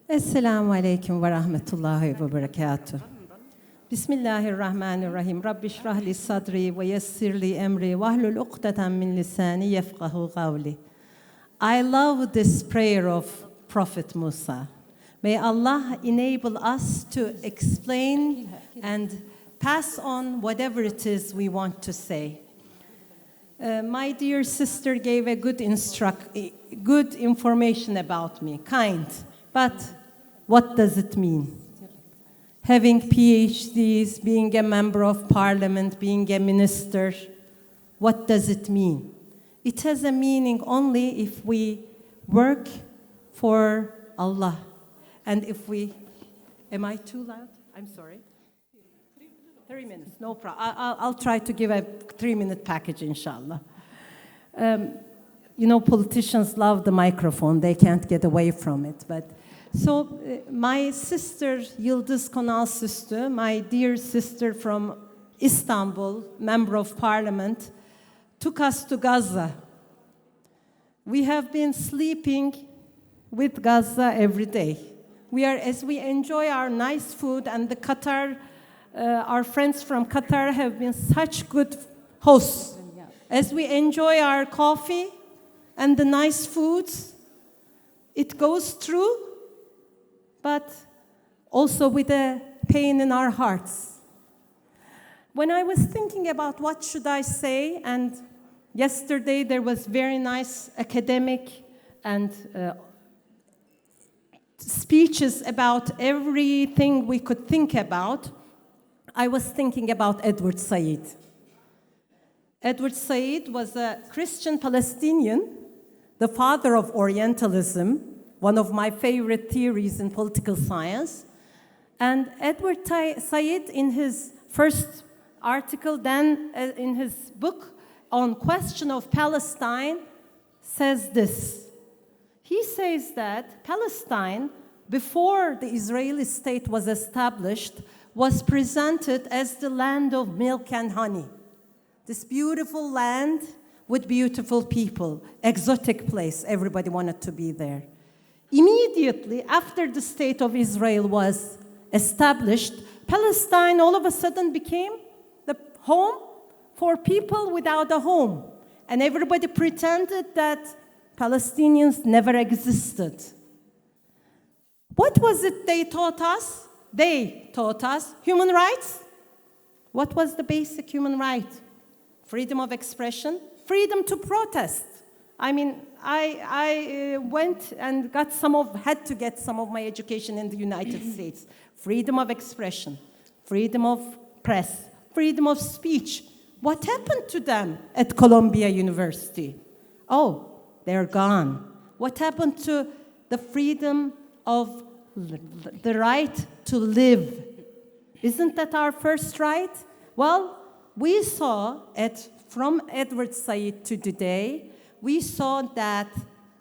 Esselamu Aleyküm ve Rahmetullahi ve Berekatuhu. Bismillahirrahmanirrahim. Rabbi şrahli sadri ve yessirli emri ve ahlul ukdeten min lisani yefkahu kavli. I love this prayer of Prophet Musa. May Allah enable us to explain and pass on whatever it is we want to say. My dear sister gave a good information about me, kind. But what does it mean? Having PhDs, being a member of parliament, being a minister, what does it mean? It has a meaning only if we work for Allah. And if we, am I too loud? I'm sorry. 3 minutes, no problem. I'll try to give a 3-minute package, inshallah. Politicians love the microphone. They can't get away from it. So my sister, Yıldız Konalsüstü, my dear sister from Istanbul, member of parliament, took us to Gaza. We have been sleeping with Gaza every day. As we enjoy our nice food, and the Qatar, our friends from Qatar have been such good hosts. As we enjoy our coffee and the nice foods, it goes through, but also with a pain in our hearts. When I was thinking about what should I say, and yesterday there was very nice academic and speeches about everything we could think about, I was thinking about Edward Said. Edward Said was a Christian Palestinian, the father of Orientalism, one of my favorite theories in political science. And Edward Said, in his first article, then in his book on question of Palestine, says this. He says that Palestine, before the Israeli state was established, was presented as the land of milk and honey. This beautiful land with beautiful people, exotic place, everybody wanted to be there. Immediately after the state of Israel was established, Palestine all of a sudden became the home for people without a home. And everybody pretended that Palestinians never existed. What was it they taught us? They taught us human rights. What was the basic human right? Freedom of expression, freedom to protest. I mean, I went and had to get some of my education in the United States. Freedom of expression, freedom of press, freedom of speech. What happened to them at Columbia University? Oh, they're gone. What happened to the freedom of the right to live? Isn't that our first right? Well, we saw from Edward Said to today, we saw that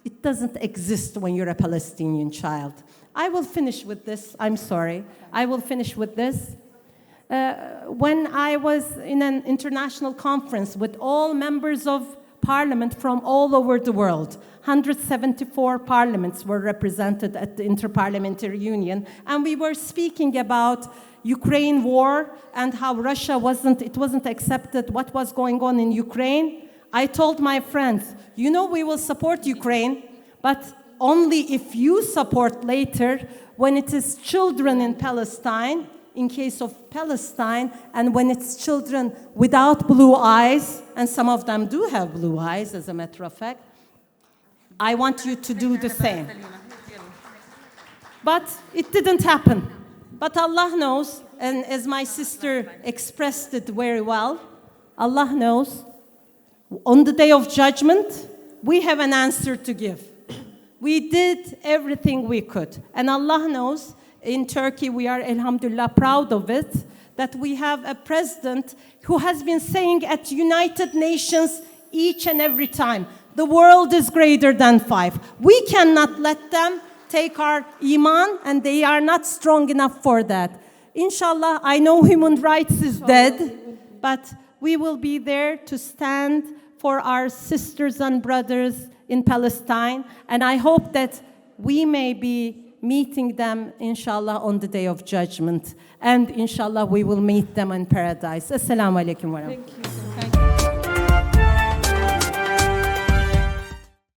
it doesn't exist when you're a Palestinian child. I will finish with this. I'm sorry. I will finish with this. When I was in an international conference with all members of parliament from all over the world, 174 parliaments were represented at the Interparliamentary Union, and we were speaking about Ukraine war and how Russia wasn't accepted what was going on in Ukraine. I told my friends, we will support Ukraine, but only if you support later when it is children in Palestine, in case of Palestine, and when it's children without blue eyes, and some of them do have blue eyes, as a matter of fact, I want you to do the same. But it didn't happen. But Allah knows, and as my sister expressed it very well, Allah knows, on the day of judgment, we have an answer to give. We did everything we could. And Allah knows, in Turkey, we are, alhamdulillah, proud of it, that we have a president who has been saying at United Nations each and every time, the world is greater than 5. We cannot let them take our iman, and they are not strong enough for that. Inshallah, I know human rights is dead, but we will be there to stand for our sisters and brothers in Palestine, and I hope that we may be meeting them, inshallah, on the day of judgment. And inshallah, we will meet them in paradise. Assalamu alaikum wa rahmatullahi. Thank you.